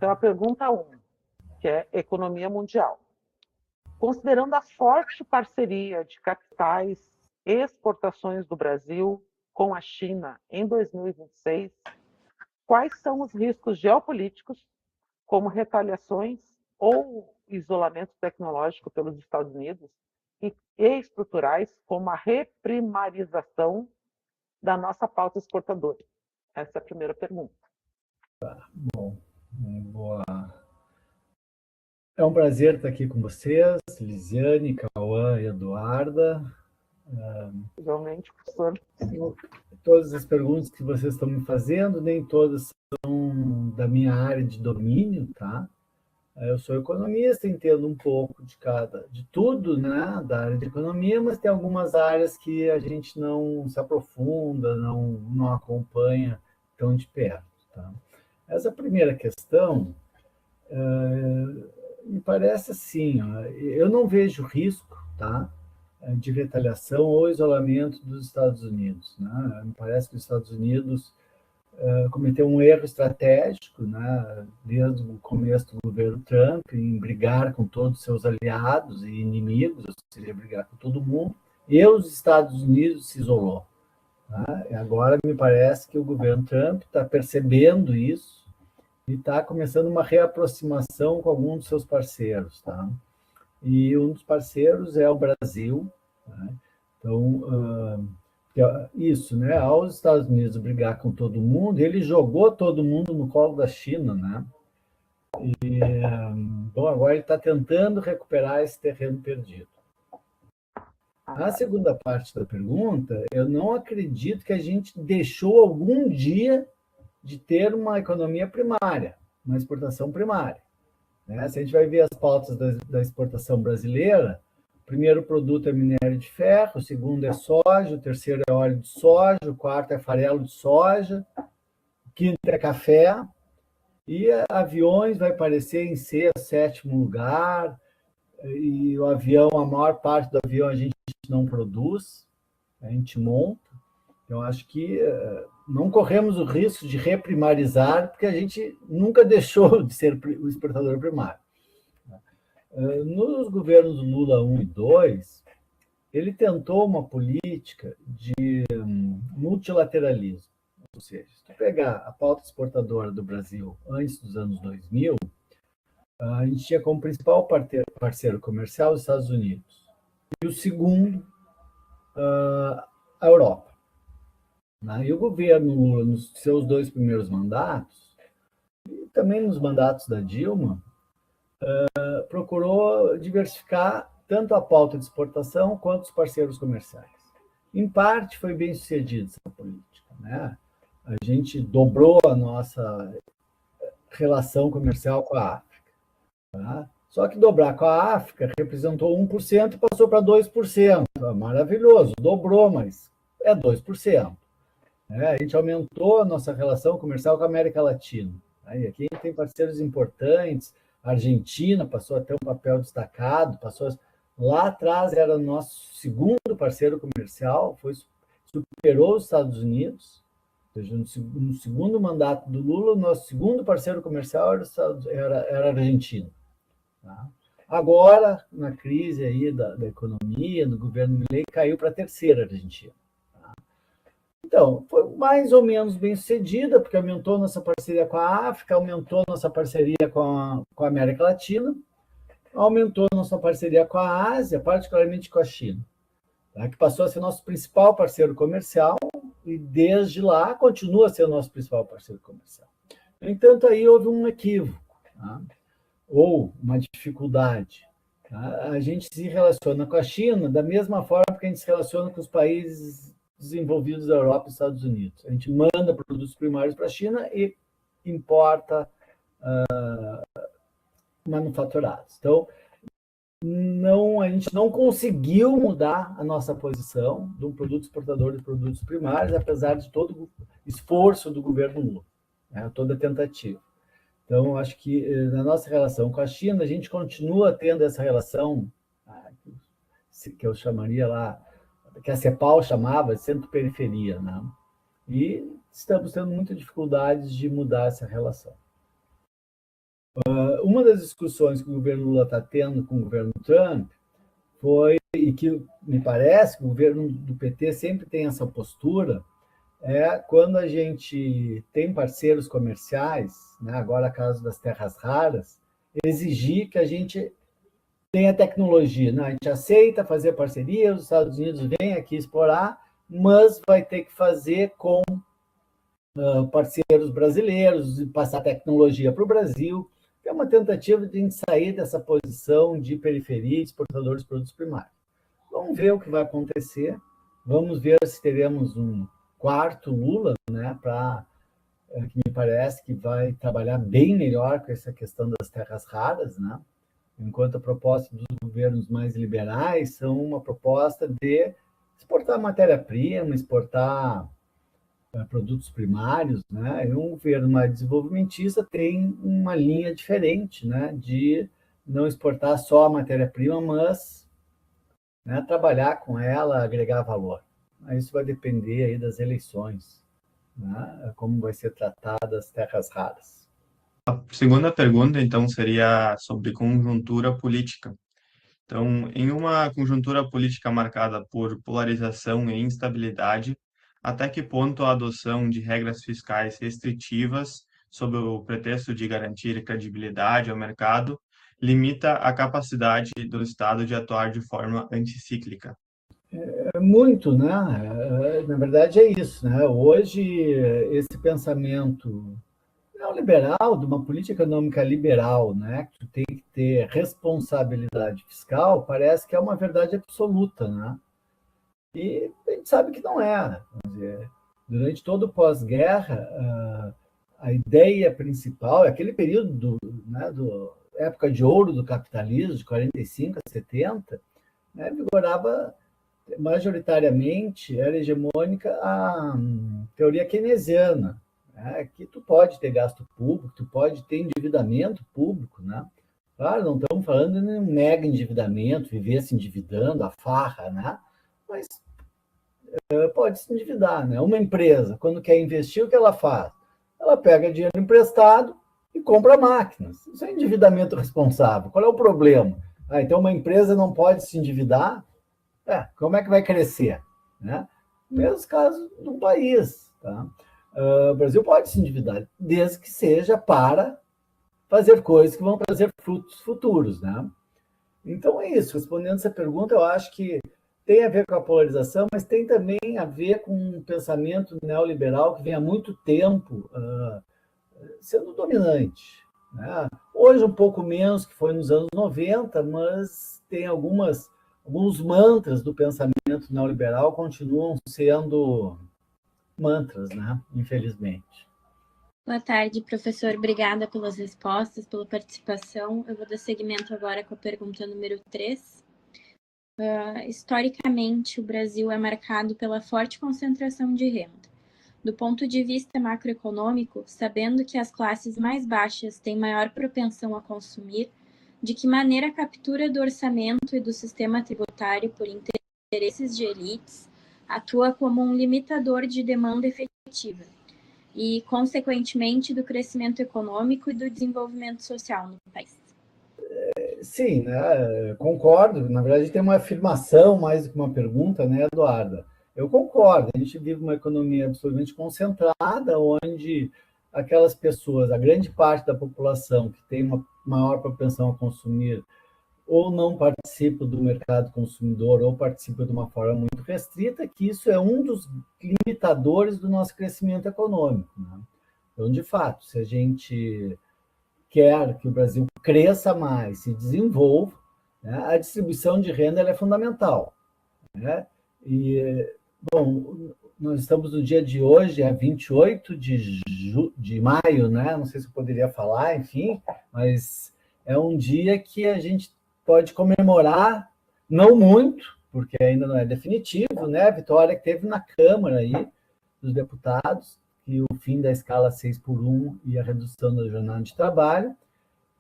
Então, a pergunta 1, que é economia mundial. Considerando a forte parceria de capitais e exportações do Brasil com a China em 2026, quais são os riscos geopolíticos, como retaliações ou isolamento tecnológico pelos Estados Unidos, e estruturais, como a reprimarização da nossa pauta exportadora? Essa é a primeira pergunta. Bom, boa. É um prazer estar aqui com vocês, Lisiane, Cauã e Eduarda. Igualmente, professor. Todas as perguntas que vocês estão me fazendo, nem todas são da minha área de domínio, tá? Eu sou economista, entendo um pouco de tudo, né, da área de economia, mas tem algumas áreas que a gente não se aprofunda, não acompanha tão de perto, tá? Essa primeira questão me parece assim, ó, eu não vejo risco, tá, de retaliação ou isolamento dos Estados Unidos, né? Me parece que os Estados Unidos cometeu um erro estratégico, né, desde o começo do governo Trump, em brigar com todos os seus aliados e inimigos, ou seja, brigar com todo mundo, e os Estados Unidos se isolou. Tá? E agora me parece que o governo Trump está percebendo isso e está começando uma reaproximação com alguns dos seus parceiros. Tá? E um dos parceiros é o Brasil. Tá? Então, isso, né? Aos Estados Unidos brigar com todo mundo, ele jogou todo mundo no colo da China, né? Bom, agora ele está tentando recuperar esse terreno perdido. A segunda parte da pergunta, eu não acredito que a gente deixou algum dia de ter uma economia primária, uma exportação primária. Né? Se a gente vai ver as pautas da exportação brasileira, o primeiro produto é minério de ferro, o segundo é soja, o terceiro é óleo de soja, o quarto é farelo de soja, o quinto é café, e aviões vai aparecer em sexto, sétimo lugar, e o avião, a maior parte do avião a gente não produz, a gente monta. Então, acho que não corremos o risco de reprimarizar, porque a gente nunca deixou de ser o exportador primário. Nos governos Lula 1 e 2, ele tentou uma política de multilateralismo. Ou seja, se tu pegar a pauta exportadora do Brasil antes dos anos 2000, a gente tinha como principal parceiro comercial os Estados Unidos. E o segundo, a Europa. E o governo Lula, nos seus 2 primeiros mandatos, e também nos mandatos da Dilma, procurou diversificar tanto a pauta de exportação quanto os parceiros comerciais. Em parte, foi bem sucedida essa política. Né? A gente dobrou a nossa relação comercial com a África. Tá? Só que dobrar com a África representou 1% e passou para 2%. Maravilhoso, dobrou, mas é 2%. A gente aumentou a nossa relação comercial com a América Latina. Aí, aqui a gente tem parceiros importantes, a Argentina passou a ter um papel destacado, lá atrás era o nosso segundo parceiro comercial, superou os Estados Unidos, ou seja, no segundo mandato do Lula, o nosso segundo parceiro comercial era a Argentina. Tá? Agora, na crise aí da economia, do governo Milei, caiu para a terceira Argentina. Então, foi mais ou menos bem sucedida, porque aumentou nossa parceria com a África, aumentou nossa parceria com a América Latina, aumentou nossa parceria com a Ásia, particularmente com a China, tá? Que passou a ser nosso principal parceiro comercial e desde lá continua a ser o nosso principal parceiro comercial. No entanto, aí houve um equívoco, tá? Ou uma dificuldade. Tá? A gente se relaciona com a China da mesma forma que a gente se relaciona com os países desenvolvidos da Europa e Estados Unidos. A gente manda produtos primários para a China e importa manufaturados. Então, a gente não conseguiu mudar a nossa posição de um produto exportador de produtos primários, apesar de todo o esforço do governo Lula, né, toda a tentativa. Então, acho que na nossa relação com a China, a gente continua tendo essa relação, que eu chamaria lá, que a CEPAL chamava de centro-periferia, né? E estamos tendo muitas dificuldades de mudar essa relação. Uma das discussões que o governo Lula está tendo com o governo Trump foi, e que me parece que o governo do PT sempre tem essa postura, é quando a gente tem parceiros comerciais, né, agora caso das terras raras, exigir que a gente tenha tecnologia. Né? A gente aceita fazer parceria, os Estados Unidos vêm aqui explorar, mas vai ter que fazer com parceiros brasileiros, passar tecnologia para o Brasil. É uma tentativa de a gente sair dessa posição de periferia exportadores de produtos primários. Vamos ver o que vai acontecer, vamos ver se teremos um quarto Lula, né, que me parece que vai trabalhar bem melhor com essa questão das terras raras, né? Enquanto a proposta dos governos mais liberais são uma proposta de exportar matéria-prima, exportar produtos primários, né? E um governo mais desenvolvimentista tem uma linha diferente, né, de não exportar só a matéria-prima, mas, né, trabalhar com ela, agregar valor. Isso vai depender aí das eleições, né, como vai ser tratada as terras raras. A segunda pergunta, então, seria sobre conjuntura política. Então, em uma conjuntura política marcada por polarização e instabilidade, até que ponto a adoção de regras fiscais restritivas, sob o pretexto de garantir credibilidade ao mercado, limita a capacidade do Estado de atuar de forma anticíclica? Muito, né? Na verdade é isso, né? Hoje esse pensamento neoliberal, de uma política econômica liberal, né? Que tu tem que ter responsabilidade fiscal, parece que é uma verdade absoluta, né? E a gente sabe que não é. Quer dizer, durante todo o pós-guerra, a ideia principal, aquele período né, época de ouro do capitalismo, de 45 a 70, né, vigorava majoritariamente, era hegemônica a teoria keynesiana, né, que tu pode ter gasto público, tu pode ter endividamento público, né? Claro, não estamos falando de um mega endividamento, viver se endividando, a farra, né? Mas pode se endividar, né? Uma empresa, quando quer investir, o que ela faz? Ela pega dinheiro emprestado e compra máquinas. Isso é endividamento responsável. Qual é o problema? Então uma empresa não pode se endividar? Como é que vai crescer? Né? Mesmo caso do país. Tá? O Brasil pode se endividar, desde que seja para fazer coisas que vão trazer frutos futuros. Né? Então é isso. Respondendo essa pergunta, eu acho que tem a ver com a polarização, mas tem também a ver com um pensamento neoliberal que vem há muito tempo sendo dominante. Né? Hoje um pouco menos que foi nos anos 90, mas tem alguns mantras do pensamento neoliberal continuam sendo mantras, né? Infelizmente. Boa tarde, professor. Obrigada pelas respostas, pela participação. Eu vou dar seguimento agora com a pergunta número 3. Historicamente, o Brasil é marcado pela forte concentração de renda. Do ponto de vista macroeconômico, sabendo que as classes mais baixas têm maior propensão a consumir, de que maneira a captura do orçamento e do sistema tributário por interesses de elites atua como um limitador de demanda efetiva e, consequentemente, do crescimento econômico e do desenvolvimento social no país? Sim, né? Concordo. Na verdade, tem uma afirmação mais do que uma pergunta, né, Eduarda? Eu concordo. A gente vive uma economia absolutamente concentrada, onde aquelas pessoas, a grande parte da população que tem uma maior propensão a consumir, ou não participa do mercado consumidor, ou participa de uma forma muito restrita, que isso é um dos limitadores do nosso crescimento econômico. Né? Então, de fato, se a gente quer que o Brasil cresça mais, se desenvolva, né, a distribuição de renda é fundamental. Né? E, bom, nós estamos no dia de hoje, é 28 de maio, né? Não sei se eu poderia falar, enfim, mas é um dia que a gente pode comemorar, não muito, porque ainda não é definitivo, né? A vitória que teve na Câmara aí, dos deputados, e o fim da escala 6x1 e a redução da jornada de trabalho,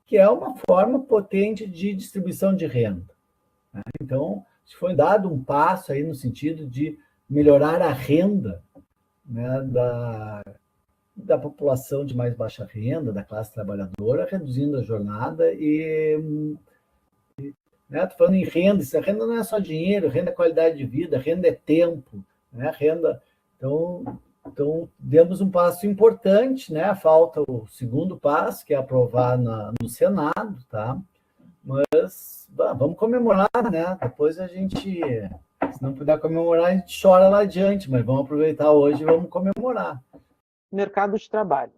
que é uma forma potente de distribuição de renda. Né? Então, foi dado um passo aí no sentido de melhorar a renda, né, da população de mais baixa renda, da classe trabalhadora, reduzindo a jornada e né, estou falando em renda, isso, a renda não é só dinheiro, renda é qualidade de vida, renda é tempo, né, renda, então demos um passo importante, né, falta o segundo passo, que é aprovar no Senado, tá, mas vamos comemorar, né, depois a gente, se não puder comemorar, a gente chora lá adiante, mas vamos aproveitar hoje e vamos comemorar. Mercado de trabalho.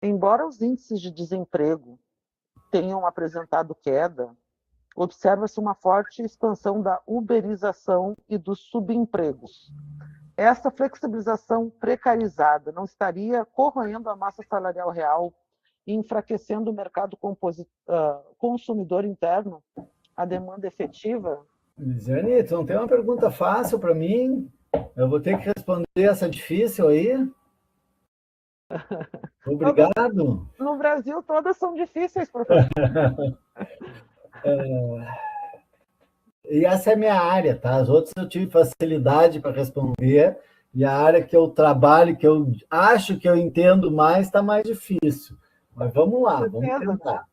Embora os índices de desemprego tenham apresentado queda, observa-se uma forte expansão da uberização e dos subempregos. Essa flexibilização precarizada não estaria corroendo a massa salarial real e enfraquecendo o mercado consumidor interno, a demanda efetiva? Lisiane, tu não tem uma pergunta fácil para mim? Eu vou ter que responder essa difícil aí? Obrigado. No Brasil, todas são difíceis, professor. E essa é a minha área, tá? As outras eu tive facilidade para responder, e a área que eu trabalho, que eu acho que eu entendo mais, está mais difícil. Mas vamos lá, vamos tentar.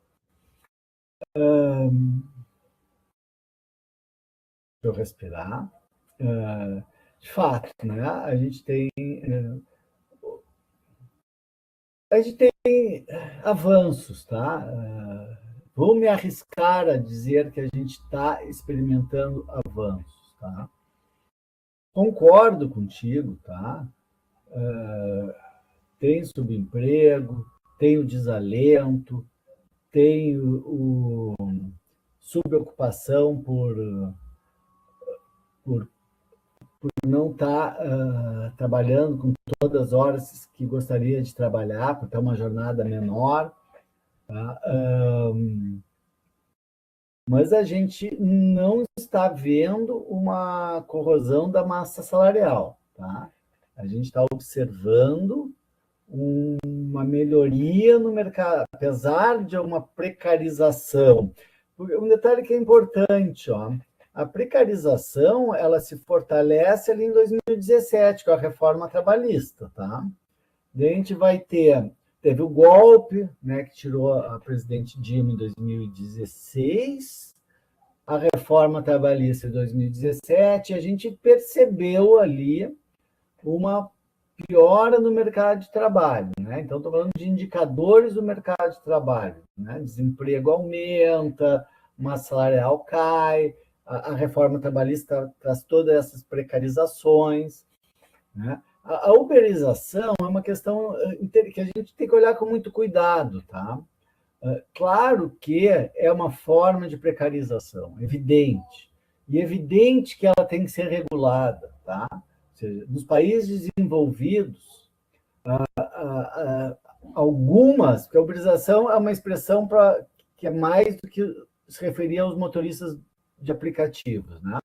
Deixa eu respirar. De fato, né? A gente tem avanços, tá? Vou me arriscar a dizer que a gente está experimentando avanços, tá? Concordo contigo, tá? Tem subemprego, tem o desalento, tem o subocupação por não estar trabalhando com todas as horas que gostaria de trabalhar, por ter uma jornada menor. Tá? Mas a gente não está vendo uma corrosão da massa salarial. Tá? A gente está observando uma melhoria no mercado, apesar de uma precarização. Um detalhe que é importante, ó, a precarização ela se fortalece ali em 2017 com a reforma trabalhista, tá? Daí a gente teve o golpe, né, que tirou a presidente Dilma em 2016, a reforma trabalhista em 2017, e a gente percebeu ali uma piora no mercado de trabalho, né? Então, estou falando de indicadores do mercado de trabalho, né? Desemprego aumenta, massa salarial cai, a reforma trabalhista traz todas essas precarizações, né? A uberização é uma questão que a gente tem que olhar com muito cuidado, tá? Claro que é uma forma de precarização, evidente, e evidente que ela tem que ser regulada, tá? Ou seja, nos países desenvolvidos, algumas, porque a uberização é uma expressão que é mais do que se referia aos motoristas de aplicativos, né?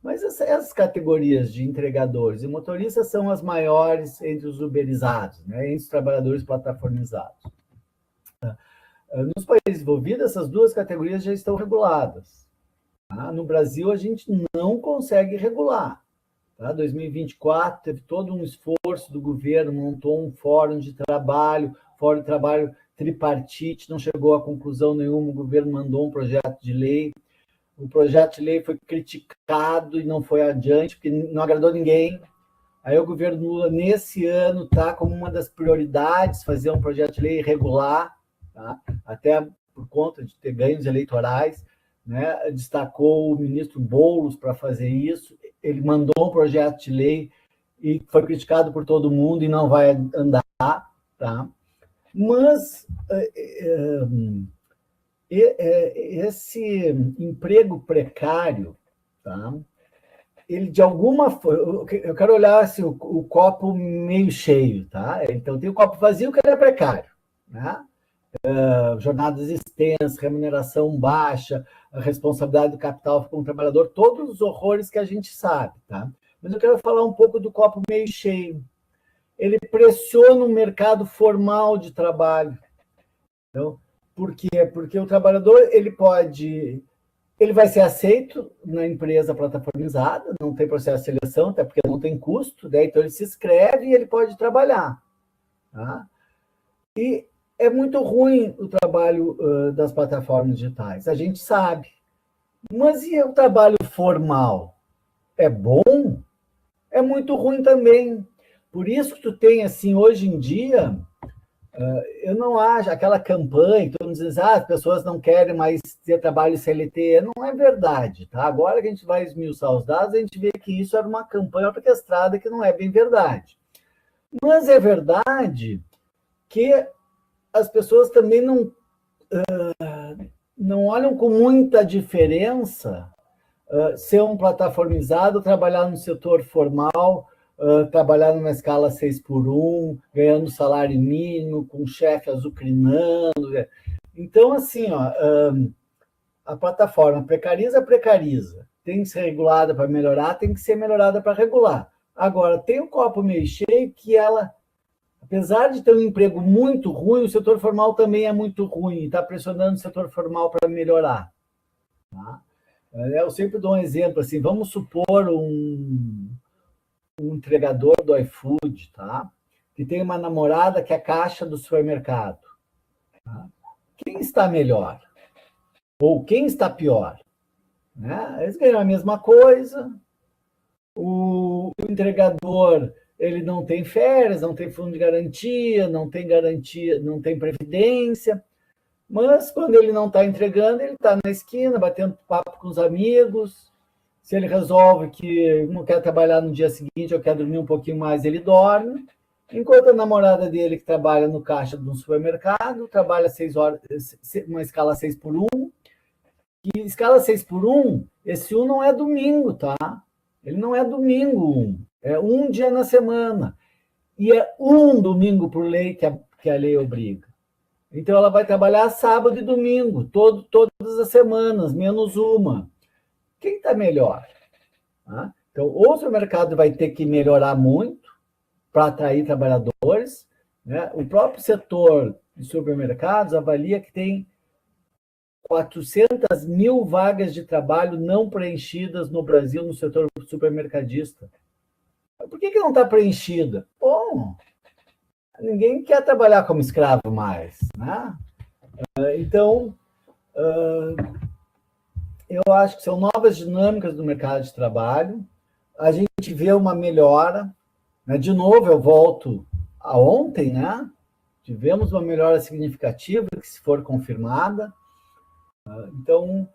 Mas essas categorias de entregadores e motoristas são as maiores entre os uberizados, né? Entre os trabalhadores plataformizados. Nos países desenvolvidos, essas duas categorias já estão reguladas. Tá? No Brasil, a gente não consegue regular. Tá? 2024 teve todo um esforço do governo, montou um fórum de trabalho tripartite, não chegou a conclusão nenhuma, o governo mandou um projeto de lei. O projeto de lei foi criticado e não foi adiante, porque não agradou ninguém. Aí o governo Lula, nesse ano, está como uma das prioridades fazer um projeto de lei regular, tá? Até por conta de ter ganhos eleitorais, né? Destacou o ministro Boulos para fazer isso. Ele mandou um projeto de lei e foi criticado por todo mundo e não vai andar. Tá? Mas esse emprego precário, tá? Ele de alguma forma, eu quero olhar assim, o copo meio cheio, tá? Então tem o copo vazio que ele é precário, né? Jornadas extensas, remuneração baixa, a responsabilidade do capital com o trabalhador, todos os horrores que a gente sabe, tá? Mas eu quero falar um pouco do copo meio cheio. Ele pressiona o mercado formal de trabalho. Então, por quê? Porque o trabalhador ele vai ser aceito na empresa plataformizada, não tem processo de seleção, até porque não tem custo, né? Então ele se inscreve e ele pode trabalhar. Tá? E é muito ruim o trabalho das plataformas digitais, a gente sabe. Mas e o trabalho formal? É bom? É muito ruim também. Por isso que tu tem, assim, hoje em dia, eu não acho aquela campanha que todo mundo diz, as pessoas não querem mais ter trabalho CLT. Não é verdade, tá? Agora que a gente vai esmiuçar os dados, a gente vê que isso era uma campanha orquestrada que não é bem verdade. Mas é verdade que as pessoas também não olham com muita diferença ser um plataformizado, trabalhar no setor formal, trabalhar numa escala 6x1, ganhando salário mínimo, com um chefe azucrinando. Então, assim, a plataforma precariza. Tem que ser regulada para melhorar, tem que ser melhorada para regular. Agora, tem um copo meio cheio que ela, apesar de ter um emprego muito ruim, o setor formal também é muito ruim, e está pressionando o setor formal para melhorar. Tá? Eu sempre dou um exemplo, assim, vamos supor um entregador do iFood, tá? Que tem uma namorada que é caixa do supermercado. Tá? Quem está melhor? Ou quem está pior? Né? Eles ganham a mesma coisa, o entregador ele não tem férias, não tem fundo de garantia, não tem previdência, mas quando ele não está entregando, ele está na esquina, batendo papo com os amigos. Se ele resolve que não quer trabalhar no dia seguinte ou quer dormir um pouquinho mais, ele dorme. Enquanto a namorada dele, que trabalha no caixa de um supermercado, trabalha 6 horas, uma escala 6x1. E escala 6x1, esse 1 não é domingo, tá? Ele não é domingo 1. É um dia na semana. E é um domingo por lei que a lei obriga. Então, ela vai trabalhar sábado e domingo, todas as semanas, menos uma. Quem está melhor? Tá? Então, ou o mercado vai ter que melhorar muito para atrair trabalhadores, né? O próprio setor de supermercados avalia que tem 400 mil vagas de trabalho não preenchidas no Brasil no setor supermercadista. Por que não está preenchida? Bom, ninguém quer trabalhar como escravo mais, né? Então, eu acho que são novas dinâmicas do mercado de trabalho. A gente vê uma melhora. Né? De novo, eu volto a ontem, né? Tivemos uma melhora significativa, que se for confirmada. Então,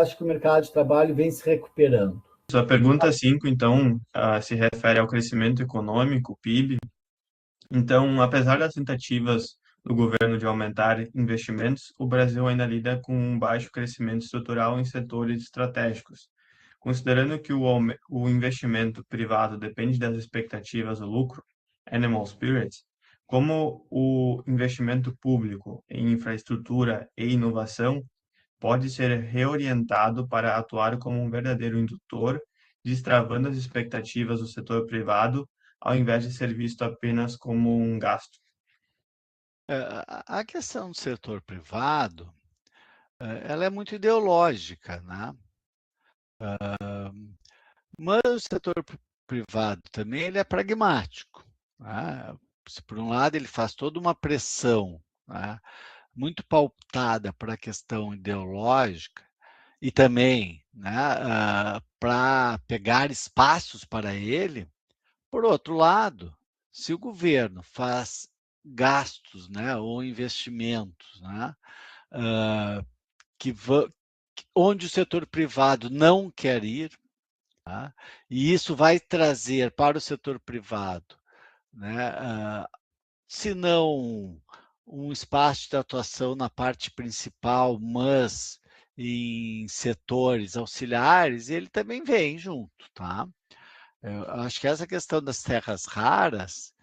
acho que o mercado de trabalho vem se recuperando. Sua pergunta 5, então, se refere ao crescimento econômico, PIB. Então, apesar das tentativas do governo de aumentar investimentos, o Brasil ainda lida com um baixo crescimento estrutural em setores estratégicos. Considerando que o investimento privado depende das expectativas do lucro, animal spirits, como o investimento público em infraestrutura e inovação pode ser reorientado para atuar como um verdadeiro indutor, destravando as expectativas do setor privado, ao invés de ser visto apenas como um gasto. A questão do setor privado, ela é muito ideológica, né? Mas o setor privado também ele é pragmático. Né? Se por um lado ele faz toda uma pressão, né, muito pautada para a questão ideológica e também, né, para pegar espaços para ele, por outro lado, se o governo faz gastos, né, ou investimentos, né, que onde o setor privado não quer ir, tá? E isso vai trazer para o setor privado, né, se não um espaço de atuação na parte principal, mas em setores auxiliares, ele também vem junto, tá? Eu acho que essa questão das terras raras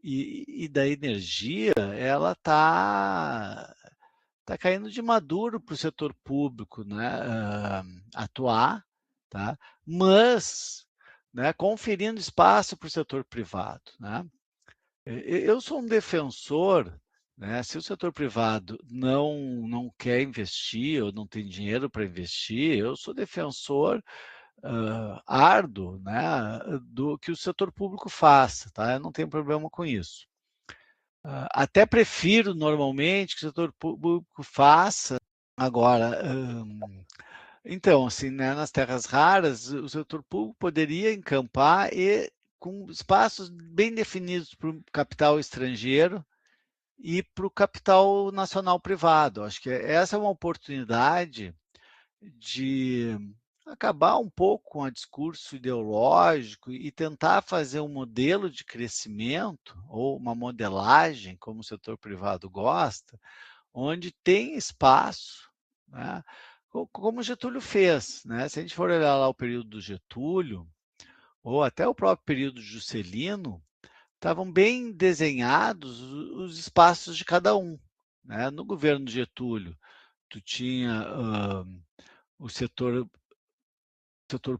e da energia, ela tá caindo de maduro para o setor público, né, atuar, tá? Mas, né, conferindo espaço para o setor privado, né? Eu sou um defensor, né, se o setor privado não quer investir ou não tem dinheiro para investir, eu sou defensor árduo, né, do que o setor público faça, tá? Eu não tenho problema com isso. Até prefiro, normalmente, que o setor público faça. Agora, então, assim, né, nas terras raras, o setor público poderia encampar e com espaços bem definidos para o capital estrangeiro e para o capital nacional privado. Acho que essa é uma oportunidade de acabar um pouco com o discurso ideológico e tentar fazer um modelo de crescimento ou uma modelagem, como o setor privado gosta, onde tem espaço, né? Como Getúlio fez, né? Se a gente for olhar lá o período do Getúlio, ou até o próprio período Juscelino, estavam bem desenhados os espaços de cada um, né? No governo Getúlio, tu tinha o setor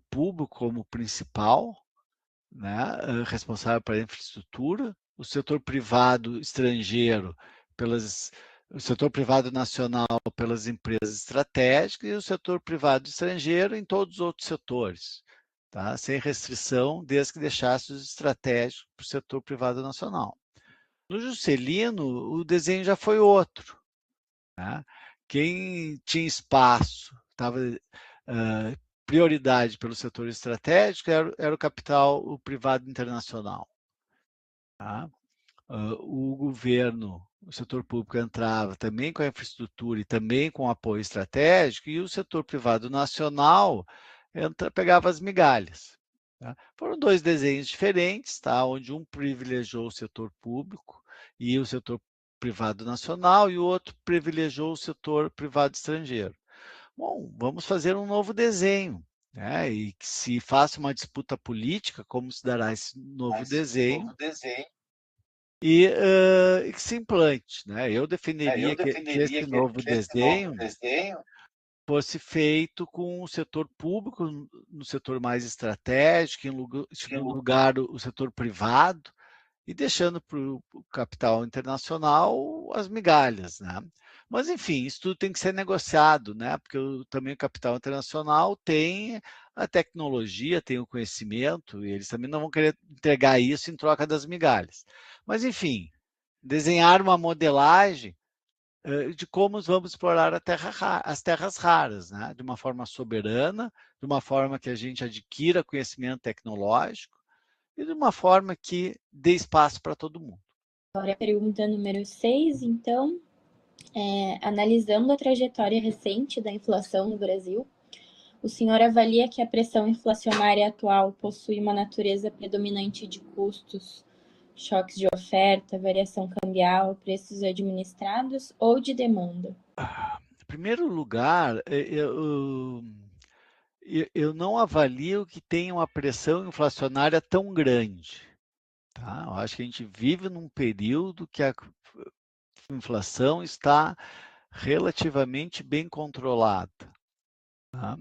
público como principal, né, responsável pela infraestrutura, o setor privado estrangeiro o setor privado nacional pelas empresas estratégicas e o setor privado estrangeiro em todos os outros setores, tá? Sem restrição, desde que deixasse os estratégicos para o setor privado nacional. No Juscelino, o desenho já foi outro, né? Quem tinha espaço, estava prioridade pelo setor estratégico, era o capital o privado internacional. Tá? O governo, o setor público entrava também com a infraestrutura e também com apoio estratégico, e o setor privado nacional pegava as migalhas. Tá? Foram dois desenhos diferentes, tá? Onde um privilegiou o setor público e o setor privado nacional, e o outro privilegiou o setor privado estrangeiro. Bom, vamos fazer um novo desenho, né? E que se faça uma disputa política, como se dará esse novo desenho, e que se implante, né? Eu defenderia que esse novo desenho fosse feito com o setor público no setor mais estratégico, em segundo lugar o setor privado, e deixando para o capital internacional as migalhas, né? Mas, enfim, isso tudo tem que ser negociado, né? Porque também o capital internacional tem a tecnologia, tem o conhecimento, e eles também não vão querer entregar isso em troca das migalhas. Mas, enfim, desenhar uma modelagem de como vamos explorar as terras raras, né? De uma forma soberana, de uma forma que a gente adquira conhecimento tecnológico, e de uma forma que dê espaço para todo mundo. Agora a pergunta número 6, então, analisando a trajetória recente da inflação no Brasil, o senhor avalia que a pressão inflacionária atual possui uma natureza predominante de custos, choques de oferta, variação cambial, preços administrados ou de demanda? Em primeiro lugar, eu não avalio que tenha uma pressão inflacionária tão grande. Tá? Eu acho que a gente vive num período que a inflação está relativamente bem controlada. Tá?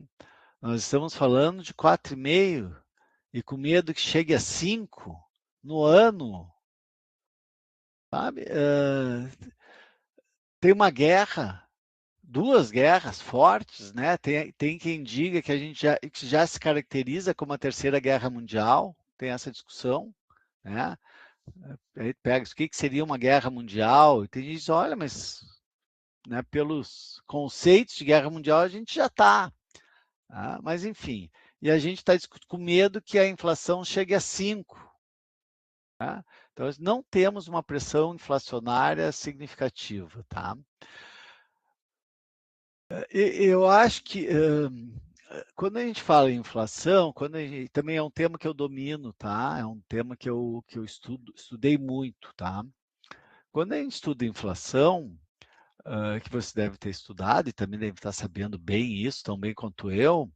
Nós estamos falando de 4,5% e com medo que chegue a 5% no ano. Sabe? Tem uma guerra, duas guerras fortes, né? Tem quem diga que a gente já se caracteriza como a Terceira Guerra Mundial, tem essa discussão, né? Aí pega o que seria uma guerra mundial, e tem gente que diz, olha, mas né, pelos conceitos de guerra mundial a gente já está. Tá? Mas, enfim, e a gente está com medo que a inflação chegue a 5%. Tá? Então, não temos uma pressão inflacionária significativa. Tá? Eu acho que quando a gente fala em inflação, também é um tema que eu domino, tá? É um tema que eu estudei muito, tá? Quando a gente estuda inflação, que você deve ter estudado e também deve estar sabendo bem isso, tão bem quanto eu,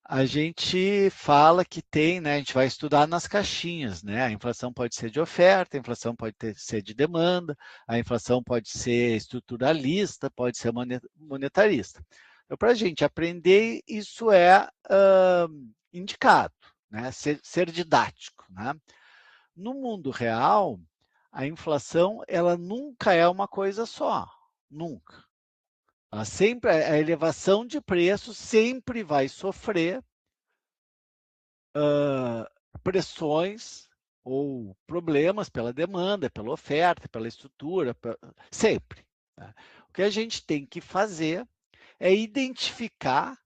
a gente fala que tem, né? A gente vai estudar nas caixinhas, né? A inflação pode ser de oferta, a inflação pode ser de demanda, a inflação pode ser estruturalista, pode ser monetarista. Então, para a gente aprender, isso é indicado, né? Ser didático, né? No mundo real, a inflação ela nunca é uma coisa só, nunca. A elevação de preços sempre vai sofrer pressões ou problemas pela demanda, pela oferta, pela estrutura, sempre. Tá? O que a gente tem que fazer é identificar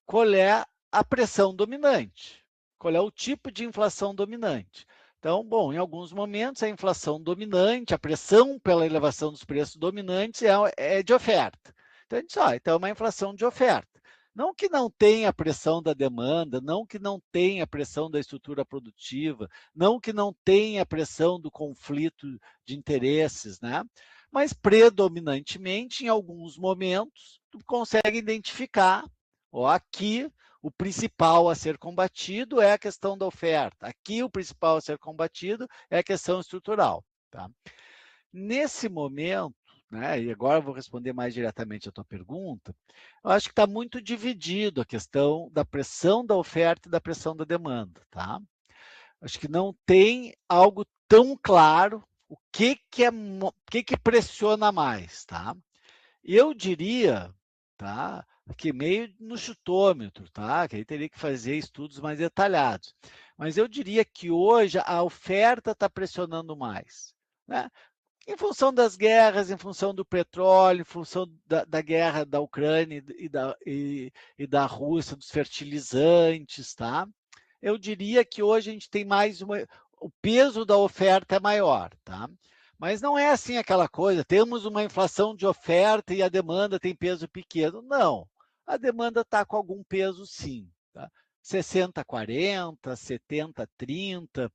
qual é a pressão dominante, qual é o tipo de inflação dominante. Então, bom, em alguns momentos a inflação dominante, a pressão pela elevação dos preços dominantes é de oferta. Então, a gente diz, então é uma inflação de oferta. Não que não tenha a pressão da demanda, não que não tenha a pressão da estrutura produtiva, não que não tenha a pressão do conflito de interesses, né? Mas predominantemente, em alguns momentos, tu consegue identificar, aqui o principal a ser combatido é a questão da oferta, aqui o principal a ser combatido é a questão estrutural. Tá? Nesse momento, né, e agora eu vou responder mais diretamente a tua pergunta, eu acho que está muito dividido a questão da pressão da oferta e da pressão da demanda. Tá? Acho que não tem algo tão claro o que pressiona mais. Tá? Eu diria, tá, que meio no chutômetro, tá, que aí teria que fazer estudos mais detalhados. Mas eu diria que hoje a oferta está pressionando mais, né? Em função das guerras, em função do petróleo, em função da guerra da Ucrânia e da Rússia, dos fertilizantes, tá? Eu diria que hoje a gente tem mais o peso da oferta é maior, tá? Mas não é assim aquela coisa, temos uma inflação de oferta e a demanda tem peso pequeno. Não, a demanda está com algum peso sim, tá? 60-40, 70-30,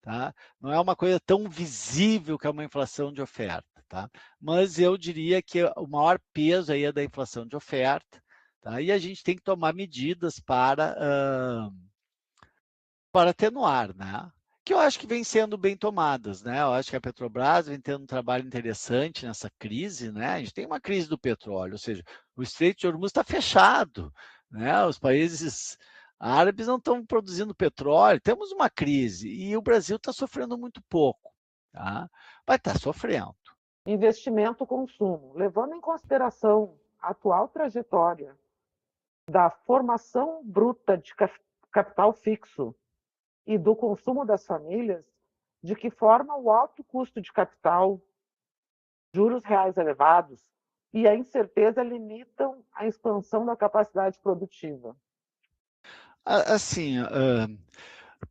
tá? Não é uma coisa tão visível que é uma inflação de oferta, tá? Mas eu diria que o maior peso aí é da inflação de oferta, tá? E a gente tem que tomar medidas para atenuar, né? Que eu acho que vem sendo bem tomadas, né? Eu acho que a Petrobras vem tendo um trabalho interessante nessa crise, né? A gente tem uma crise do petróleo, ou seja, o Estreito de Hormuz está fechado, né? Os países árabes não estão produzindo petróleo, temos uma crise e o Brasil está sofrendo muito pouco, tá? Mas está sofrendo. Investimento, consumo. Levando em consideração a atual trajetória da formação bruta de capital fixo e do consumo das famílias, de que forma o alto custo de capital, juros reais elevados e a incerteza limitam a expansão da capacidade produtiva? Assim,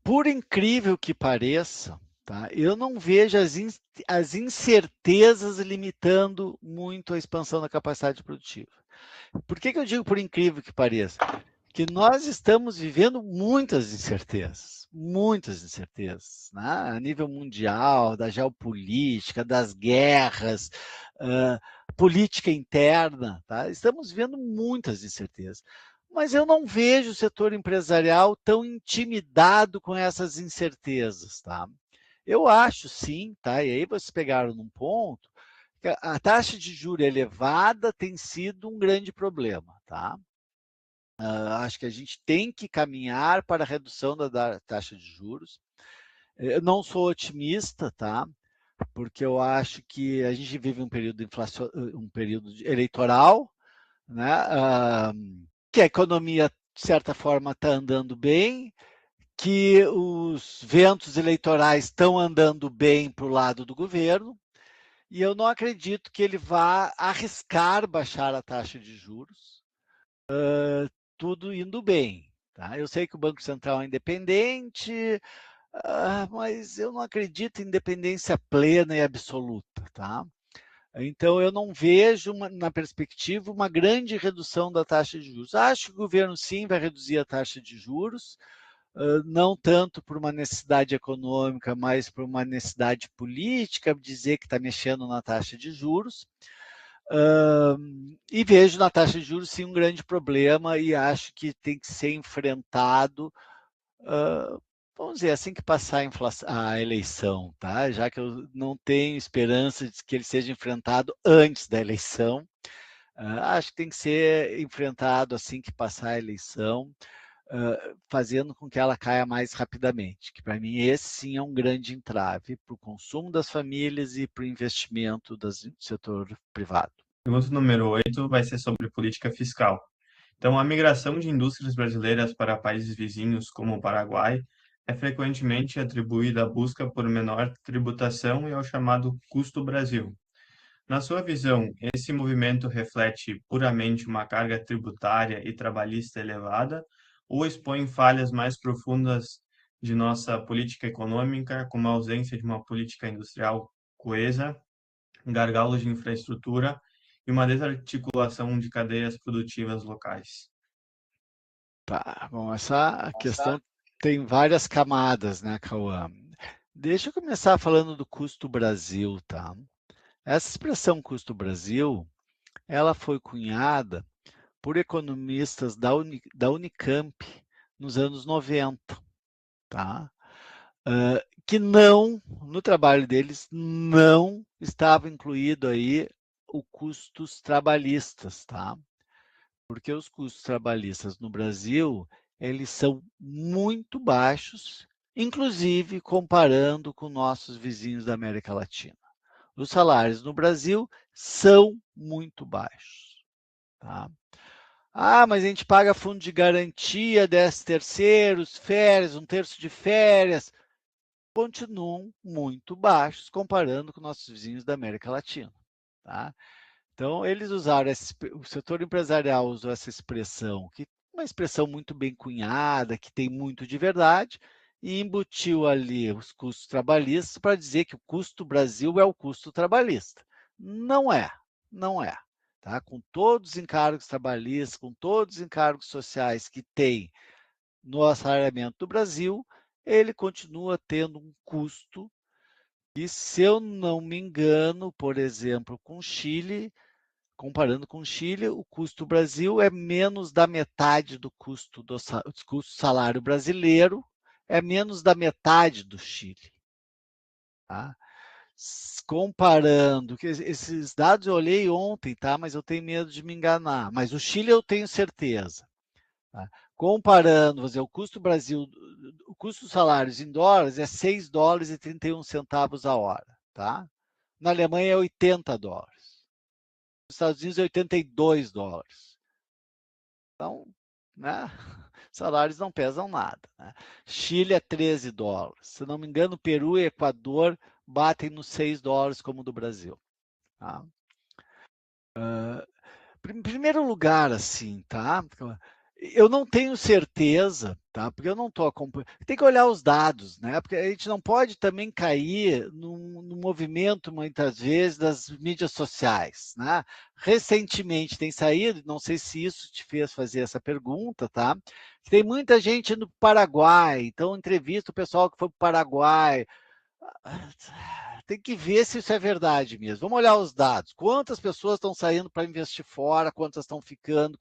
por incrível que pareça, tá, eu não vejo as incertezas limitando muito a expansão da capacidade produtiva. Por que eu digo por incrível que pareça? Que nós estamos vivendo muitas incertezas, né? A nível mundial, da geopolítica, das guerras, política interna, tá? Estamos vivendo muitas incertezas. Mas eu não vejo o setor empresarial tão intimidado com essas incertezas, tá? Eu acho sim, tá? E aí vocês pegaram num ponto que a taxa de juros elevada tem sido um grande problema, tá? Acho que a gente tem que caminhar para a redução da taxa de juros. Eu não sou otimista, tá? Porque eu acho que a gente vive um período um período eleitoral, né? Que a economia, de certa forma, está andando bem, que os ventos eleitorais estão andando bem para o lado do governo, e eu não acredito que ele vá arriscar baixar a taxa de juros, tudo indo bem. Tá? Eu sei que o Banco Central é independente, mas eu não acredito em independência plena e absoluta. Tá? Então, eu não vejo, na perspectiva, uma grande redução da taxa de juros. Acho que o governo, sim, vai reduzir a taxa de juros, não tanto por uma necessidade econômica, mas por uma necessidade política, dizer que está mexendo na taxa de juros. E vejo na taxa de juros, sim, um grande problema e acho que tem que ser enfrentado, vamos dizer, assim que passar a eleição, tá? Já que eu não tenho esperança de que ele seja enfrentado antes da eleição, acho que tem que ser enfrentado assim que passar a eleição, fazendo com que ela caia mais rapidamente, que para mim esse sim é um grande entrave para o consumo das famílias e para o investimento do setor privado. Pergunta número 8 vai ser sobre política fiscal. Então, a migração de indústrias brasileiras para países vizinhos, como o Paraguai, é frequentemente atribuída à busca por menor tributação e ao chamado custo Brasil. Na sua visão, esse movimento reflete puramente uma carga tributária e trabalhista elevada ou expõe falhas mais profundas de nossa política econômica, como a ausência de uma política industrial coesa, gargalos de infraestrutura e uma desarticulação de cadeias produtivas locais? Tá, bom, essa questão tem várias camadas, né, Cauã? Deixa eu começar falando do custo Brasil, tá? Essa expressão custo Brasil, ela foi cunhada por economistas da Unicamp nos anos 90, tá? Que não, no trabalho deles, não estava incluído aí o custos trabalhistas, tá? Porque os custos trabalhistas no Brasil, eles são muito baixos, inclusive comparando com nossos vizinhos da América Latina. Os salários no Brasil são muito baixos, tá? Ah, mas a gente paga fundo de garantia, 13º, férias, 1/3 de férias, continuam muito baixos comparando com nossos vizinhos da América Latina, tá? Então, eles usaram, o setor empresarial usou essa expressão, que é uma expressão muito bem cunhada, que tem muito de verdade, e embutiu ali os custos trabalhistas para dizer que o custo Brasil é o custo trabalhista. Não é, não é. Tá? Com todos os encargos trabalhistas, com todos os encargos sociais que tem no assalariamento do Brasil, ele continua tendo um custo e, se eu não me engano, por exemplo, com o Chile, comparando com o Chile, o custo Brasil é menos da metade do custo do salário brasileiro, é menos da metade do Chile. Tá? Comparando, que esses dados eu olhei ontem, tá? Mas eu tenho medo de me enganar. Mas o Chile eu tenho certeza. Tá? Comparando, vou dizer, o custo Brasil, o custo dos salários em dólares é $6,31 a hora. Tá? Na Alemanha é $80. Nos Estados Unidos é $82. Então, né? Salários não pesam nada. Né? Chile é $13. Se não me engano, Peru e Equador batem nos $6 como o do Brasil. Tá? Em primeiro lugar, assim, tá? Eu não tenho certeza, tá? Porque eu não estou acompanhando. Tem que olhar os dados, né? Porque a gente não pode também cair no movimento, muitas vezes, das mídias sociais, né? Recentemente tem saído, não sei se isso te fez fazer essa pergunta, tá? Tem muita gente no Paraguai, então entrevista o pessoal que foi para o Paraguai. Tem que ver se isso é verdade mesmo. Vamos olhar os dados. Quantas pessoas estão saindo para investir fora, quantas estão ficando,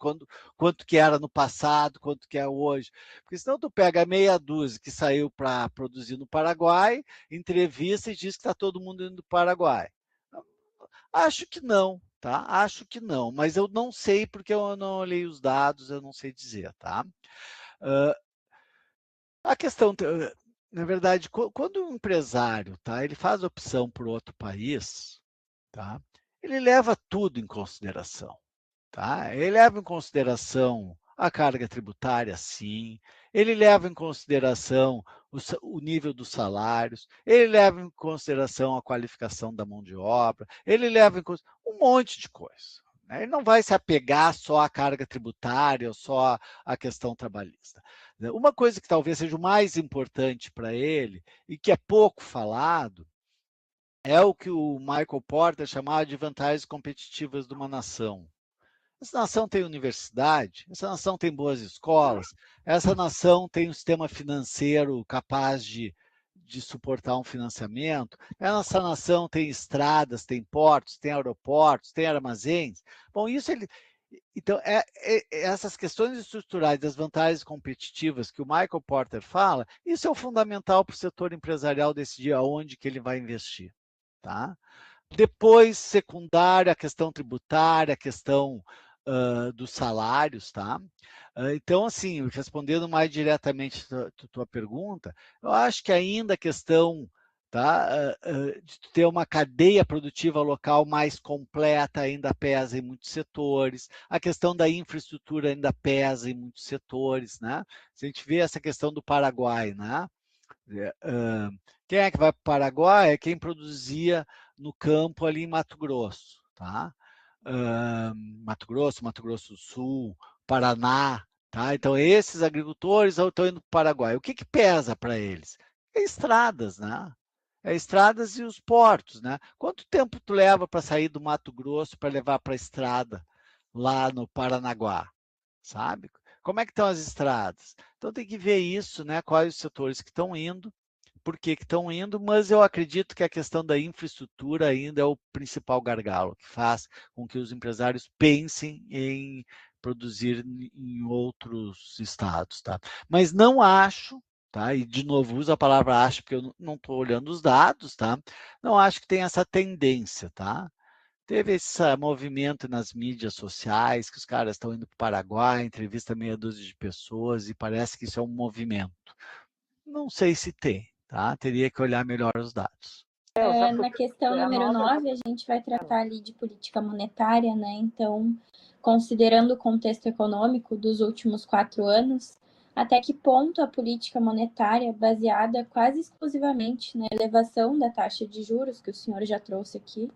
quanto que era no passado, quanto que é hoje. Porque senão tu pega meia dúzia que saiu para produzir no Paraguai, entrevista e diz que está todo mundo indo para o Paraguai. Acho que não, tá? Acho que não, mas eu não sei porque eu não olhei os dados, eu não sei dizer, tá? A questão, na verdade, quando um empresário, tá, ele faz opção por outro país, tá, ele leva tudo em consideração, tá? Ele leva em consideração a carga tributária, sim. Ele leva em consideração o nível dos salários. Ele leva em consideração a qualificação da mão de obra. Ele leva em consideração um monte de coisa. Né? Ele não vai se apegar só à carga tributária ou só à questão trabalhista. Uma coisa que talvez seja o mais importante para ele e que é pouco falado é o que o Michael Porter chamava de vantagens competitivas de uma nação. Essa nação tem universidade, essa nação tem boas escolas, essa nação tem um sistema financeiro capaz de suportar um financiamento, essa nação tem estradas, tem portos, tem aeroportos, tem armazéns. Bom, isso ele. Então, essas questões estruturais das vantagens competitivas que o Michael Porter fala, isso é o fundamental para o setor empresarial decidir aonde que ele vai investir. Tá? Depois, secundária, a questão tributária, a questão dos salários, tá? Então, assim, respondendo mais diretamente a tua pergunta, eu acho que ainda a questão, tá, de ter uma cadeia produtiva local mais completa ainda pesa em muitos setores, a questão da infraestrutura ainda pesa em muitos setores, né? Se a gente vê essa questão do Paraguai, né? Quem é que vai para o Paraguai? É quem produzia no campo ali em Mato Grosso, tá? Mato Grosso do Sul, Paraná, tá? Então esses agricultores estão indo para o Paraguai. O que pesa para eles? É estradas, né? É estradas e os portos, né? Quanto tempo tu leva para sair do Mato Grosso para levar para a estrada lá no Paranaguá, sabe? Como é que estão as estradas? Então tem que ver isso, né? Quais os setores que estão indo, por que estão indo, mas eu acredito que a questão da infraestrutura ainda é o principal gargalo, que faz com que os empresários pensem em produzir em outros estados, tá? Mas não acho, tá? E de novo uso a palavra acho porque eu não estou olhando os dados, tá? Não acho que tem essa tendência, tá? Teve esse movimento nas mídias sociais, que os caras estão indo para o Paraguai, entrevista meia dúzia de pessoas, e parece que isso é um movimento. Não sei se tem, tá? Teria que olhar melhor os dados. Na questão número 9, a gente vai tratar ali de política monetária, né? Então, considerando o contexto econômico dos últimos 4 anos, até que ponto a política monetária, baseada quase exclusivamente na elevação da taxa de juros, que o senhor já trouxe aqui,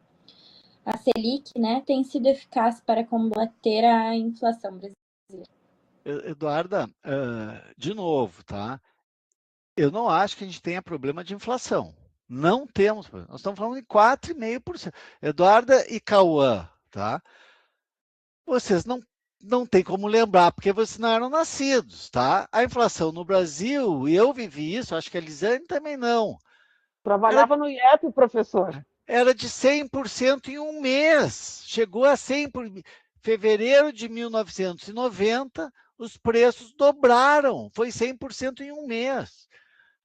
a Selic, né, tem sido eficaz para combater a inflação brasileira? Eduarda, de novo, tá? Eu não acho que a gente tenha problema de inflação. Não temos. Nós estamos falando de 4,5%. Eduarda e Cauã, tá? Vocês não têm como lembrar, porque vocês não eram nascidos, tá? A inflação no Brasil, e eu vivi isso, acho que a Elisane também não. Trabalhava no IEP, professor. Era de 100% em um mês. Chegou a 100%. Fevereiro de 1990, os preços dobraram. Foi 100% em um mês.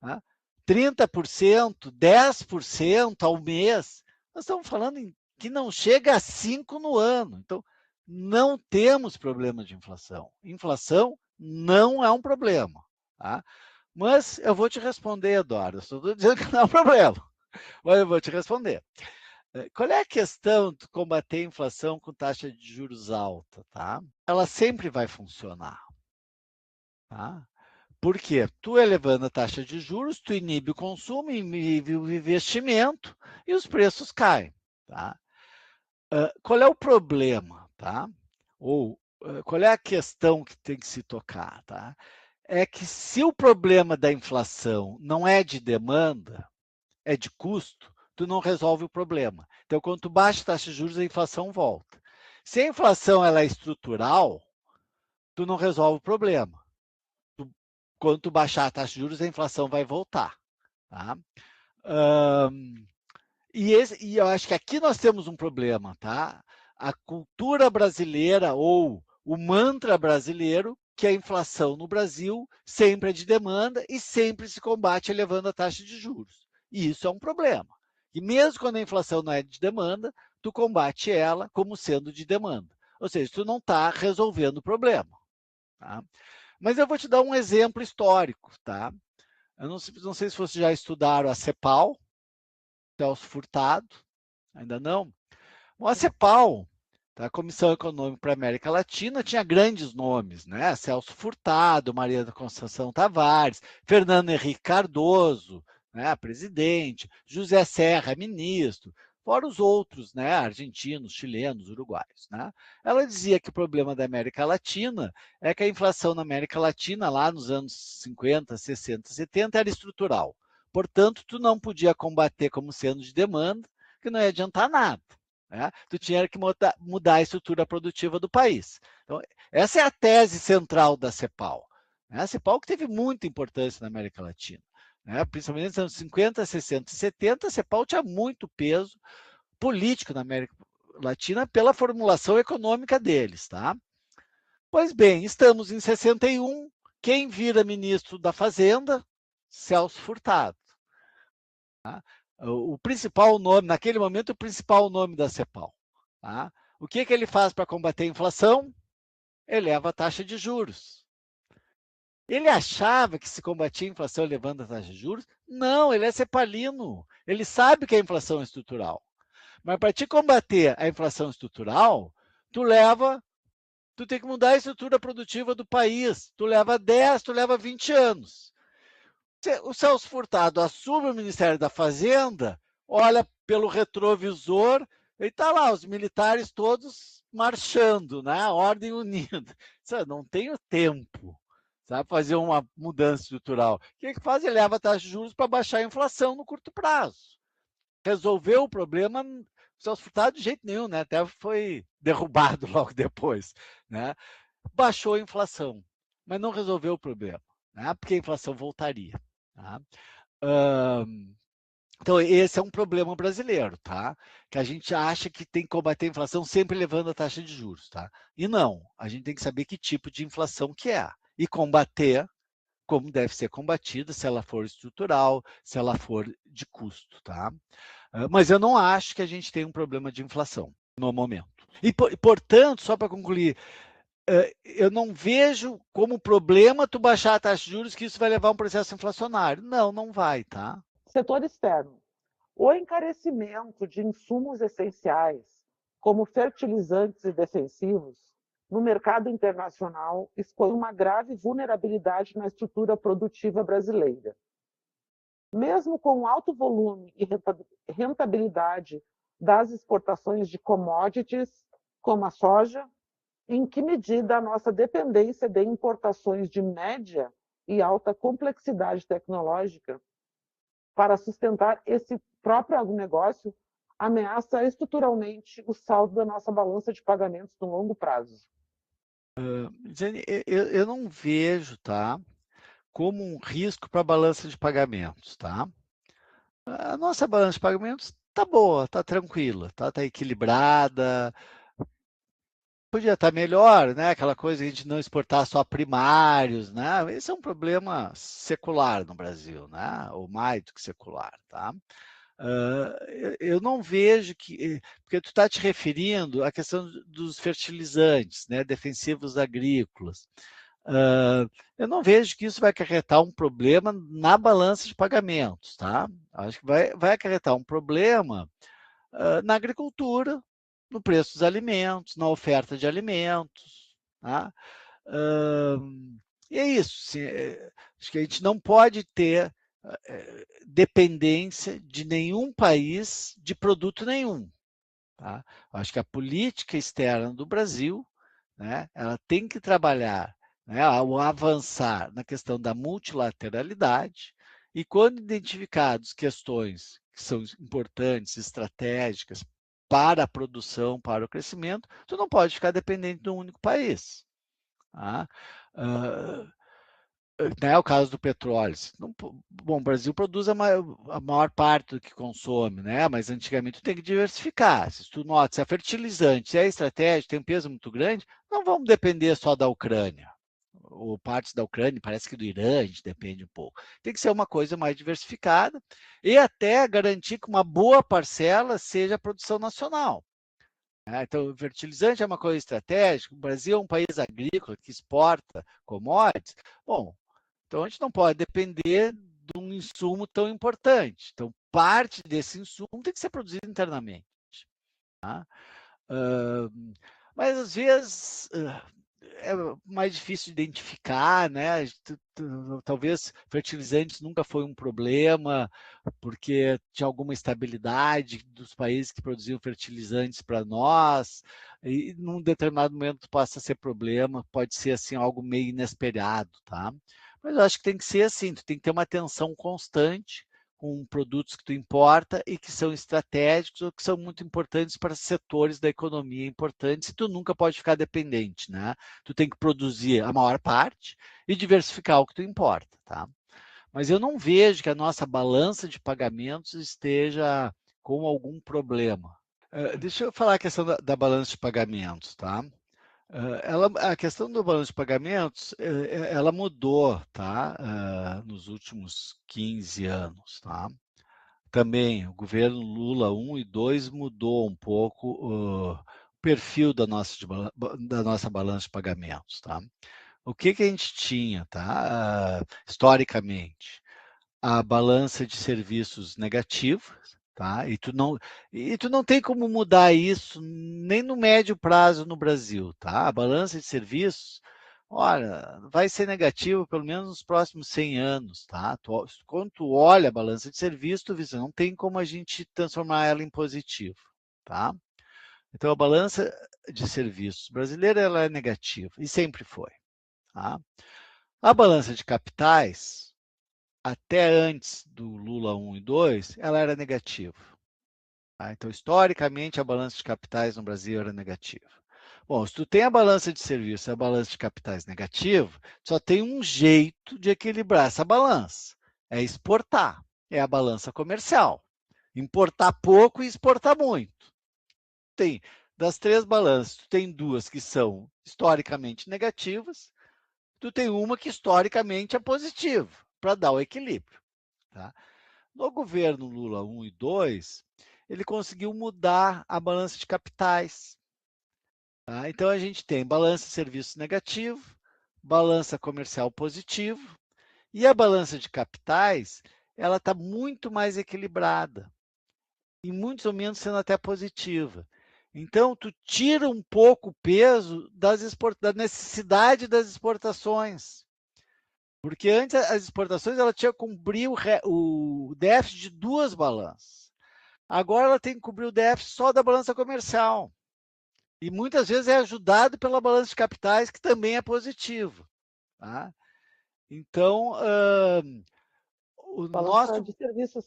Tá? 30%, 10% ao mês. Nós estamos falando que não chega a 5% no ano. Então, não temos problema de inflação. Inflação não é um problema. Tá? Mas eu vou te responder, Eduardo. Estou dizendo que não é um problema, mas eu vou te responder. Qual é a questão de combater a inflação com taxa de juros alta? Tá? Ela sempre vai funcionar. Tá? Por quê? Tu elevando a taxa de juros, tu inibe o consumo, inibe o investimento e os preços caem. Tá? Qual é o problema? Tá? Ou qual é a questão que tem que se tocar? Tá? É que se o problema da inflação não é de demanda, é de custo, tu não resolve o problema. Então, quando tu baixa a taxa de juros, a inflação volta. Se a inflação ela é estrutural, tu não resolve o problema. Quando tu baixar a taxa de juros, a inflação vai voltar. Tá? E eu acho que aqui nós temos um problema. Tá? A cultura brasileira ou o mantra brasileiro que a inflação no Brasil sempre é de demanda e sempre se combate elevando a taxa de juros. E isso é um problema. E mesmo quando a inflação não é de demanda, tu combate ela como sendo de demanda. Ou seja, tu não está resolvendo o problema. Tá? Mas eu vou te dar um exemplo histórico. Tá? Eu não sei se vocês já estudaram a CEPAL, Celso Furtado, ainda não? Bom, a CEPAL, tá? A Comissão Econômica para a América Latina, tinha grandes nomes, né? Celso Furtado, Maria da Conceição Tavares, Fernando Henrique Cardoso, né? Presidente, José Serra, ministro, fora os outros, né? Argentinos, chilenos, uruguaios, né? Ela dizia que o problema da América Latina é que a inflação na América Latina, lá nos anos 50, 60, 70, era estrutural. Portanto, tu não podia combater como sendo de demanda, que não ia adiantar nada. Né? Tu tinha que mudar a estrutura produtiva do país. Então, essa é a tese central da CEPAL. Né? A CEPAL que teve muita importância na América Latina. Né? Principalmente nos anos 50, 60 e 70, a CEPAL tinha muito peso político na América Latina pela formulação econômica deles. Tá? Pois bem, estamos em 61, quem vira ministro da Fazenda? Celso Furtado. Tá? O principal nome, naquele momento, o principal nome da CEPAL. Tá? O que ele faz para combater a inflação? Eleva a taxa de juros. Ele achava que se combatia a inflação elevando a taxa de juros? Não, ele é cepalino. Ele sabe que a inflação é estrutural. Mas para te combater a inflação estrutural, tu tem que mudar a estrutura produtiva do país. Tu leva 10, tu leva 20 anos. O Celso Furtado assume o Ministério da Fazenda, olha pelo retrovisor e está lá, os militares todos marchando, né? Ordem unida. Não tenho tempo, sabe, fazer uma mudança estrutural. O que faz? Ele leva a taxa de juros para baixar a inflação no curto prazo. Resolveu o problema, o Celso Furtado de jeito nenhum, né? Até foi derrubado logo depois, né? Baixou a inflação, mas não resolveu o problema, né? Porque a inflação voltaria. Tá? Então, esse é um problema brasileiro, tá? Que a gente acha que tem que combater a inflação sempre levando a taxa de juros, tá? E não, a gente tem que saber que tipo de inflação que é e combater como deve ser combatida, se ela for estrutural, se ela for de custo, tá? Mas eu não acho que a gente tem um problema de inflação no momento. E, portanto, só para concluir, eu não vejo como problema tu baixar a taxa de juros que isso vai levar a um processo inflacionário. Não, não vai, tá? Setor externo. O encarecimento de insumos essenciais, como fertilizantes e defensivos, no mercado internacional expõe uma grave vulnerabilidade na estrutura produtiva brasileira. Mesmo com o alto volume e rentabilidade das exportações de commodities, como a soja, em que medida a nossa dependência de importações de média e alta complexidade tecnológica para sustentar esse próprio agronegócio ameaça estruturalmente o saldo da nossa balança de pagamentos no longo prazo? Jane, eu não vejo, tá, como um risco para a balança de pagamentos, tá? A nossa balança de pagamentos tá boa, tá tranquila, tá equilibrada. Podia estar melhor, né? Aquela coisa de a gente não exportar só primários, né? Esse é um problema secular no Brasil, né? Ou mais do que secular, tá? Eu não vejo que, porque tu está te referindo à questão dos fertilizantes, né? Defensivos agrícolas. Eu não vejo que isso vai acarretar um problema na balança de pagamentos, tá? Acho que vai acarretar um problema na agricultura, no preço dos alimentos, na oferta de alimentos, tá? E é isso. Acho que a gente não pode ter dependência de nenhum país de produto nenhum. Tá? Acho que a política externa do Brasil, né, ela tem que trabalhar, né, ao avançar na questão da multilateralidade e quando identificadas questões que são importantes, estratégicas para a produção, para o crescimento, tu não pode ficar dependente de um único país. Tá? Né, o caso do petróleo. Não, bom, o Brasil produz a maior parte do que consome, né? Mas antigamente tu tem que diversificar. Se tu nota, se é fertilizante, se é estratégico, tem um peso muito grande, não vamos depender só da Ucrânia. Ou partes da Ucrânia, parece que do Irã a gente depende um pouco. Tem que ser uma coisa mais diversificada e até garantir que uma boa parcela seja a produção nacional. Então, fertilizante é uma coisa estratégica. O Brasil é um país agrícola que exporta commodities. Bom, então a gente não pode depender de um insumo tão importante. Então, parte desse insumo tem que ser produzido internamente. Tá? Mas às vezes é mais difícil de identificar, né? Talvez fertilizantes nunca foi um problema, porque tinha alguma estabilidade dos países que produziam fertilizantes para nós, e num determinado momento passa a ser problema, pode ser assim algo meio inesperado, tá? Mas eu acho que tem que ser assim, tu tem que ter uma atenção constante com produtos que tu importa e que são estratégicos ou que são muito importantes para setores da economia importantes e tu nunca pode ficar dependente, né? Tu tem que produzir a maior parte e diversificar o que tu importa, tá? Mas eu não vejo que a nossa balança de pagamentos esteja com algum problema. Deixa eu falar a questão da balança de pagamentos, tá? A questão do balanço de pagamentos, ela mudou, tá? Nos últimos 15 anos, tá? Também o governo Lula 1 e 2 mudou um pouco o perfil da nossa balança de pagamentos, tá? O que a gente tinha, tá? Historicamente, a balança de serviços negativa, tá? E tu não tem como mudar isso nem no médio prazo no Brasil, tá? A balança de serviços olha, vai ser negativo pelo menos nos próximos 100 anos, tá? Quando tu olha a balança de serviço, tu vê, não tem como a gente transformar ela em positivo, tá? Então, a balança de serviços brasileira ela é negativa, e sempre foi, tá? A balança de capitais, até antes do Lula 1 e 2, ela era negativa. Tá? Então, historicamente, a balança de capitais no Brasil era negativa. Bom, se tu tem a balança de serviços e a balança de capitais negativa, só tem um jeito de equilibrar essa balança, é exportar, é a balança comercial. Importar pouco e exportar muito. Tem, das 3 balanças, tu tem 2 que são historicamente negativas, tu tem uma que historicamente é positiva, para dar o equilíbrio. Tá? No governo Lula 1 e 2, ele conseguiu mudar a balança de capitais. Tá? Então, a gente tem balança de serviços negativo, balança comercial positivo, e a balança de capitais ela está muito mais equilibrada, e muitos momentos sendo até positiva. Então, tu tira um pouco o peso da necessidade das exportações. Porque antes as exportações ela tinha que cumprir o déficit de 2 balanças. Agora ela tem que cobrir o déficit só da balança comercial. E muitas vezes é ajudado pela balança de capitais, que também é positivo. Tá? Então, o Balança nosso. de serviços.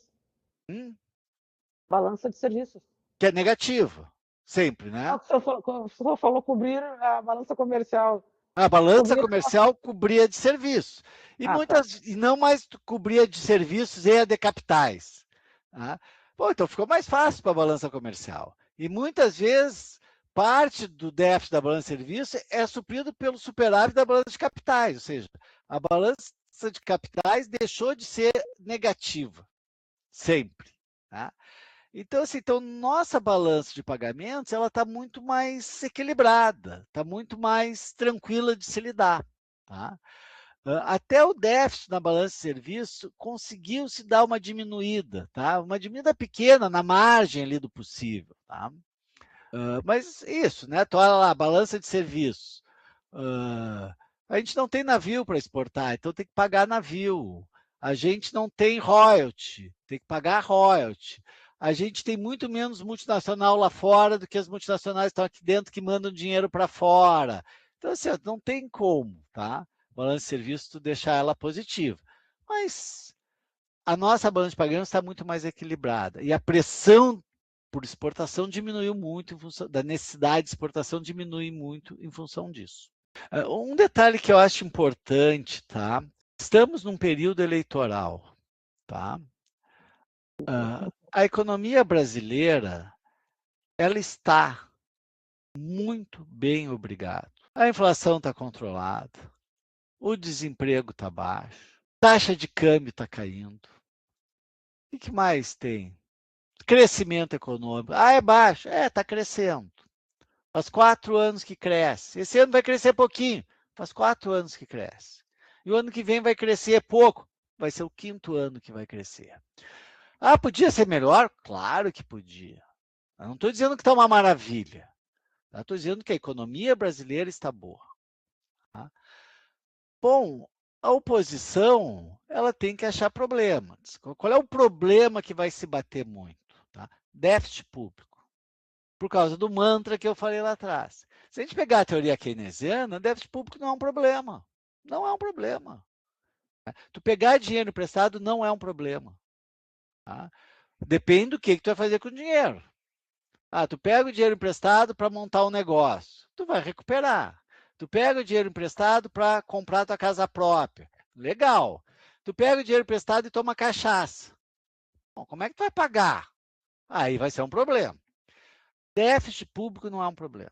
Balança de serviços. Que é negativo, sempre, né? Não, o senhor falou cobrir a balança comercial. A balança Cobrir comercial cobria de serviços. E não mais cobria de serviços e a de capitais. Tá? Bom, então ficou mais fácil para a balança comercial. E muitas vezes, parte do déficit da balança de serviços é suprido pelo superávit da balança de capitais. Ou seja, a balança de capitais deixou de ser negativa. Sempre. Tá? Então, assim, nossa balança de pagamentos ela está muito mais equilibrada, está muito mais tranquila de se lidar. Tá? Até o déficit na balança de serviço conseguiu se dar uma diminuída, tá? Uma diminuída pequena na margem ali do possível. Tá? Mas isso, né? Tu olha lá, balança de serviço. A gente não tem navio para exportar, então tem que pagar navio. A gente não tem royalty, tem que pagar royalty. A gente tem muito menos multinacional lá fora do que as multinacionais estão aqui dentro que mandam dinheiro para fora. Então, assim, não tem como, tá? Balança de serviço, tu deixar ela positiva. Mas a nossa balança de pagamentos está muito mais equilibrada. E a pressão por exportação diminuiu muito, em função da necessidade de exportação diminui muito em função disso. Um detalhe que eu acho importante, tá? Estamos num período eleitoral, tá? A economia brasileira, ela está muito bem, obrigado. A inflação está controlada, o desemprego está baixo, a taxa de câmbio está caindo. O que mais tem? Crescimento econômico. É baixo? Está crescendo. Faz 4 anos que cresce. Esse ano vai crescer pouquinho. Faz 4 anos que cresce. E o ano que vem vai crescer pouco. Vai ser o 5º ano que vai crescer. Podia ser melhor? Claro que podia. Eu não estou dizendo que está uma maravilha. Estou dizendo que a economia brasileira está boa. Tá? Bom, a oposição ela tem que achar problemas. Qual é o problema que vai se bater muito? Tá? Déficit público. Por causa do mantra que eu falei lá atrás. Se a gente pegar a teoria keynesiana, déficit público não é um problema. Não é um problema. Tu pegar dinheiro emprestado não é um problema. Tá? Depende do que tu vai fazer com o dinheiro. Tu pega o dinheiro emprestado para montar um negócio. Tu vai recuperar. Tu pega o dinheiro emprestado para comprar tua casa própria. Legal. Tu pega o dinheiro emprestado e toma cachaça. Bom, como é que tu vai pagar? Aí vai ser um problema. Déficit público não é um problema.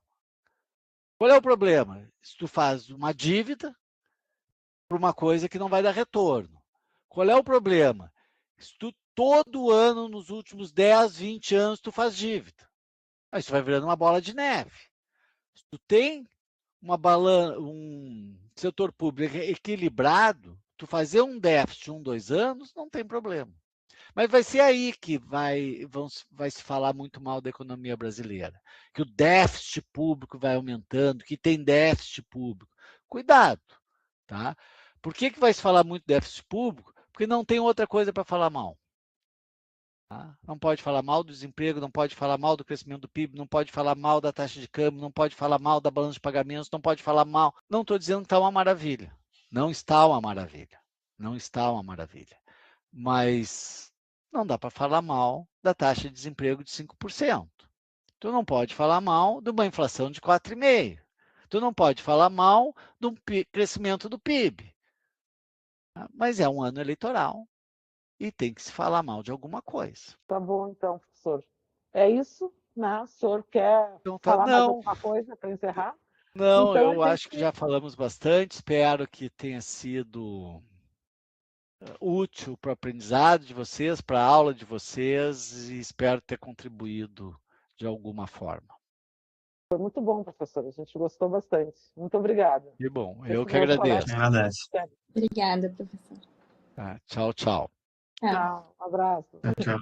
Qual é o problema? Se tu faz uma dívida para uma coisa que não vai dar retorno. Qual é o problema? Se tu todo ano, nos últimos 10, 20 anos, tu faz dívida. Aí isso vai virando uma bola de neve. Se tu tem um setor público equilibrado, tu fazer um déficit 1, 2 anos, não tem problema. Mas vai ser aí que vai se falar muito mal da economia brasileira, que o déficit público vai aumentando, que tem déficit público. Cuidado, tá? Por que vai se falar muito de déficit público? Porque não tem outra coisa para falar mal. Tá? Não pode falar mal do desemprego, não pode falar mal do crescimento do PIB, não pode falar mal da taxa de câmbio, não pode falar mal da balança de pagamentos, não pode falar mal. Não estou dizendo que está uma maravilha. Não está uma maravilha. Não está uma maravilha. Mas não dá para falar mal da taxa de desemprego de 5%. Tu não pode falar mal de uma inflação de 4,5%. Tu não pode falar mal do crescimento do PIB. Mas é um ano eleitoral e tem que se falar mal de alguma coisa. Tá bom, então, professor. É isso, né? O senhor quer Então, tá, falar mais não, alguma coisa para encerrar? não, Então, eu acho que já falamos bastante. Espero que tenha sido útil para o aprendizado de vocês, para a aula de vocês, e espero ter contribuído de alguma forma. Foi muito bom, professor. A gente gostou bastante. Muito obrigada. Que bom, Esses eu que meus agradeço. colegas- Agradece. Obrigada, professor. Tá, tchau, tchau. Tchau. Tchau, um abraço. Tchau.